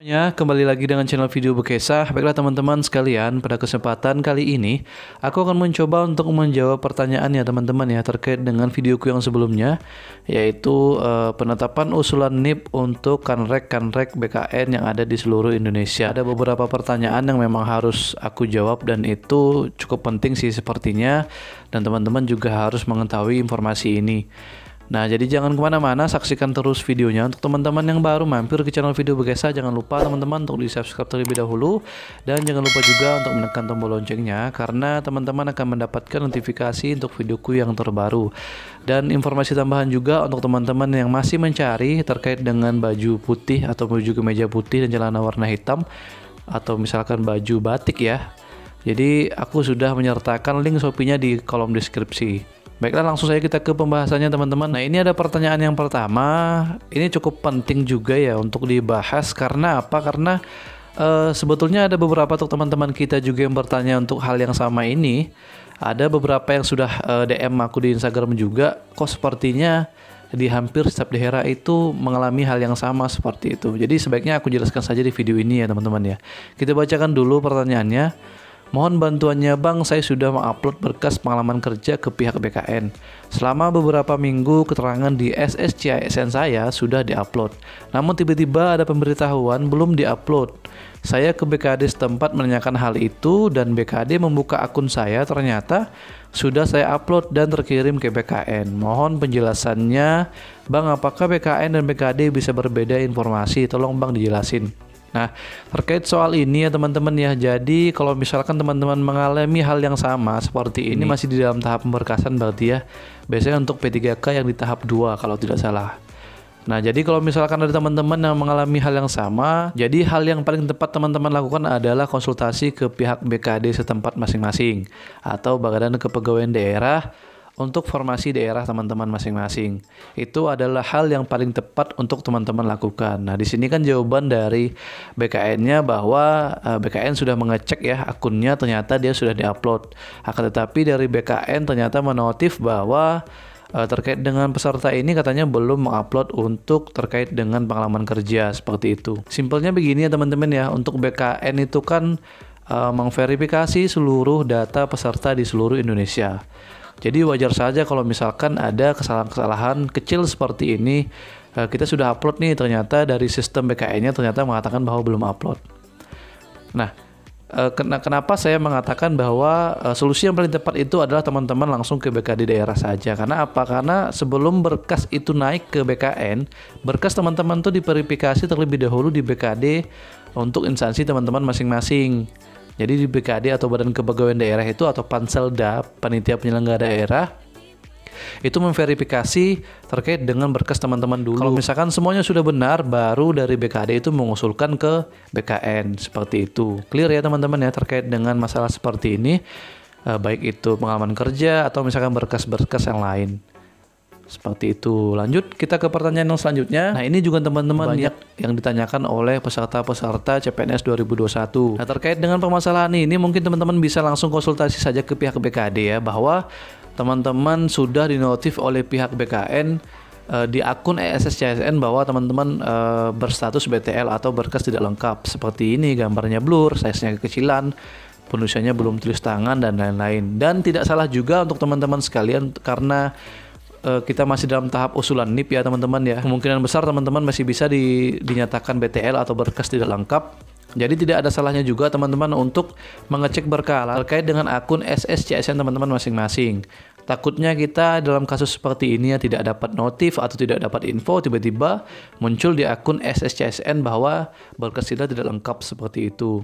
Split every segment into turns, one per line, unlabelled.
Ya, kembali lagi dengan channel video Bekesah. Baiklah teman-teman sekalian, pada kesempatan kali ini aku akan mencoba untuk menjawab pertanyaan ya teman-teman ya terkait dengan videoku yang sebelumnya, yaitu penetapan usulan NIP untuk kanrek BKN yang ada di seluruh Indonesia. Ada beberapa pertanyaan yang memang harus aku jawab dan itu cukup penting sih sepertinya, dan teman-teman juga harus mengetahui informasi ini. Nah, jadi jangan kemana-mana, saksikan terus videonya. Untuk teman-teman yang baru mampir ke channel video Bekesah, jangan lupa teman-teman untuk di subscribe terlebih dahulu. Dan jangan lupa juga untuk menekan tombol loncengnya, karena teman-teman akan mendapatkan notifikasi untuk videoku yang terbaru. Dan informasi tambahan juga untuk teman-teman yang masih mencari terkait dengan baju putih atau baju kemeja putih dan celana warna hitam, atau misalkan baju batik ya. Jadi aku sudah menyertakan link Shopee-nya di kolom deskripsi. Baiklah, langsung saja kita ke pembahasannya teman-teman. Nah, ini ada pertanyaan yang pertama. Ini cukup penting juga ya untuk dibahas. Karena apa? Karena sebetulnya ada beberapa untuk teman-teman kita juga yang bertanya untuk hal yang sama ini. Ada beberapa yang sudah DM aku di Instagram juga. Kok sepertinya di hampir setiap daerah itu mengalami hal yang sama seperti itu. Jadi sebaiknya aku jelaskan saja di video ini ya teman-teman ya. Kita bacakan dulu pertanyaannya. Mohon bantuannya Bang, saya sudah mengupload berkas pengalaman kerja ke pihak BKN. Selama beberapa minggu keterangan di SSCISN saya sudah diupload. Namun tiba-tiba ada pemberitahuan belum diupload. Saya ke BKD setempat menanyakan hal itu dan BKD membuka akun saya, ternyata sudah saya upload dan terkirim ke BKN. Mohon penjelasannya Bang, apakah BKN dan BKD bisa berbeda informasi? Tolong Bang dijelasin. Nah, terkait soal ini ya teman-teman ya, jadi kalau misalkan teman-teman mengalami hal yang sama seperti ini masih di dalam tahap pemberkasan berarti ya, biasanya untuk P3K yang di tahap 2 kalau tidak salah. Nah, jadi kalau misalkan ada teman-teman yang mengalami hal yang sama, jadi hal yang paling tepat teman-teman lakukan adalah konsultasi ke pihak BKD setempat masing-masing atau Badan Kepegawaian Daerah untuk formasi daerah teman-teman masing-masing. Itu adalah hal yang paling tepat untuk teman-teman lakukan. Nah, di sini kan jawaban dari BKN-nya bahwa BKN sudah mengecek ya akunnya, ternyata dia sudah diupload. Akan tetapi dari BKN ternyata menotif bahwa terkait dengan peserta ini katanya belum mengupload untuk terkait dengan pengalaman kerja seperti itu. Simpelnya begini ya teman-teman ya, untuk BKN itu kan memverifikasi seluruh data peserta di seluruh Indonesia. Jadi wajar saja kalau misalkan ada kesalahan-kesalahan kecil seperti ini. Kita sudah upload nih, ternyata dari sistem BKN-nya ternyata mengatakan bahwa belum upload. Nah, kenapa saya mengatakan bahwa solusi yang paling tepat itu adalah teman-teman langsung ke BKD daerah saja. Karena apa? Karena sebelum berkas itu naik ke BKN, berkas teman-teman tuh diverifikasi terlebih dahulu di BKD untuk instansi teman-teman masing-masing. Jadi di BKD atau Badan Kepegawaian Daerah itu atau Panselda, Panitia Penyelenggara Daerah, itu memverifikasi terkait dengan berkas teman-teman dulu. Kalau misalkan semuanya sudah benar, baru dari BKD itu mengusulkan ke BKN seperti itu. Clear ya teman-teman ya terkait dengan masalah seperti ini, baik itu pengalaman kerja atau misalkan berkas-berkas yang lain. Seperti itu. Lanjut kita ke pertanyaan yang selanjutnya. Nah, ini juga teman-teman banyak yang ditanyakan oleh peserta-peserta CPNS 2021. Nah, terkait dengan permasalahan ini mungkin teman-teman bisa langsung konsultasi saja ke pihak BKD ya, bahwa teman-teman sudah dinotif oleh pihak BKN di akun SSCISN bahwa teman-teman berstatus BTL atau berkas tidak lengkap. Seperti ini, gambarnya blur, size-nya kekecilan, penulisannya belum tulis tangan dan lain-lain. Dan tidak salah juga untuk teman-teman sekalian, karena kita masih dalam tahap usulan NIP ya teman-teman ya. Kemungkinan besar teman-teman masih bisa dinyatakan BTL atau berkas tidak lengkap. Jadi tidak ada salahnya juga teman-teman untuk mengecek berkala terkait dengan akun SSCISN teman-teman masing-masing. Takutnya kita dalam kasus seperti ini ya tidak dapat notif atau tidak dapat info, tiba-tiba muncul di akun SSCISN bahwa berkas kita tidak lengkap seperti itu.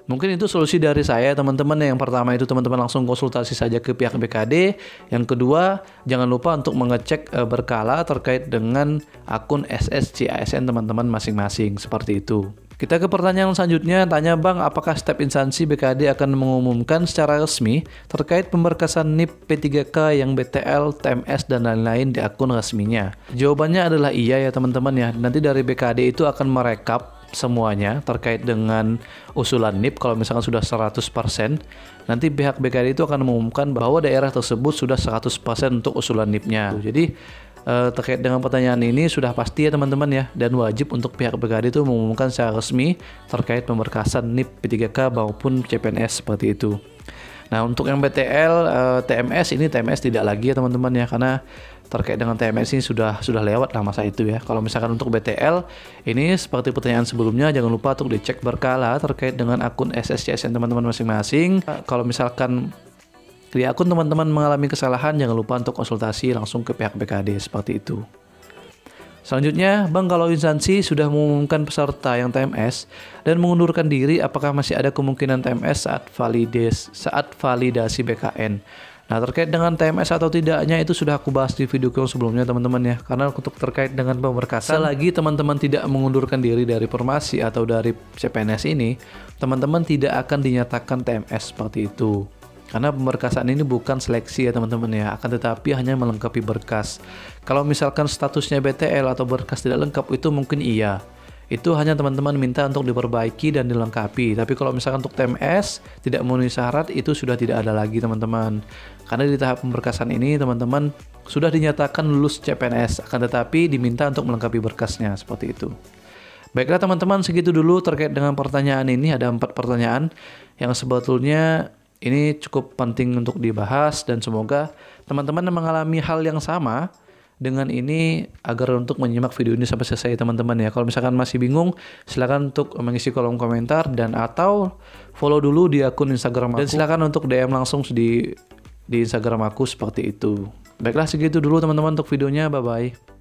Mungkin itu solusi dari saya teman-teman. Yang pertama itu teman-teman langsung konsultasi saja ke pihak BKD. Yang kedua, jangan lupa untuk mengecek berkala terkait dengan akun SSCISN teman-teman masing-masing seperti itu. Kita ke pertanyaan selanjutnya, tanya Bang, apakah step instansi BKD akan mengumumkan secara resmi terkait pemberkasan NIP P3K yang BTL, TMS, dan lain-lain di akun resminya? Jawabannya adalah iya ya teman-teman ya. Nanti dari BKD itu akan merekap semuanya terkait dengan usulan NIP. Kalau misalkan sudah 100%, nanti pihak BKD itu akan mengumumkan bahwa daerah tersebut sudah 100% untuk usulan NIP-nya. Jadi terkait dengan pertanyaan ini sudah pasti ya teman-teman ya, dan wajib untuk pihak BKD itu mengumumkan secara resmi terkait pemberkasan NIP P3K maupun CPNS seperti itu. Nah, untuk yang BTL, TMS ini TMS tidak lagi ya teman-teman ya, karena terkait dengan TMS ini sudah lewat lah masa itu ya. Kalau misalkan untuk BTL ini seperti pertanyaan sebelumnya, jangan lupa untuk dicek berkala terkait dengan akun SSCSN teman-teman masing-masing. Kalau misalkan di akun teman-teman mengalami kesalahan, jangan lupa untuk konsultasi langsung ke pihak BKD seperti itu. Selanjutnya, Bang, kalau instansi sudah mengumumkan peserta yang TMS dan mengundurkan diri, apakah masih ada kemungkinan TMS saat validasi BKN? Nah, terkait dengan TMS atau tidaknya itu sudah aku bahas di video yang sebelumnya teman-teman ya. Karena untuk terkait dengan pemberkasan, selagi teman-teman tidak mengundurkan diri dari Formasi atau dari CPNS ini, teman-teman tidak akan dinyatakan TMS seperti itu. Karena pemberkasan ini bukan seleksi ya teman-teman ya, akan tetapi hanya melengkapi berkas. Kalau misalkan statusnya BTL atau berkas tidak lengkap itu mungkin iya. Itu hanya teman-teman minta untuk diperbaiki dan dilengkapi. Tapi kalau misalkan untuk TMS tidak memenuhi syarat, itu sudah tidak ada lagi teman-teman. Karena di tahap pemberkasan ini teman-teman sudah dinyatakan lulus CPNS, akan tetapi diminta untuk melengkapi berkasnya seperti itu. Baiklah teman-teman, segitu dulu terkait dengan pertanyaan ini. Ada 4 pertanyaan yang sebetulnya ini cukup penting untuk dibahas, dan semoga teman-teman mengalami hal yang sama dengan ini agar untuk menyimak video ini sampai selesai teman-teman ya. Kalau misalkan masih bingung, silakan untuk mengisi kolom komentar dan atau follow dulu di akun Instagram aku. Dan silakan untuk DM langsung di Instagram aku seperti itu. Baiklah, segitu dulu teman-teman untuk videonya. Bye-bye.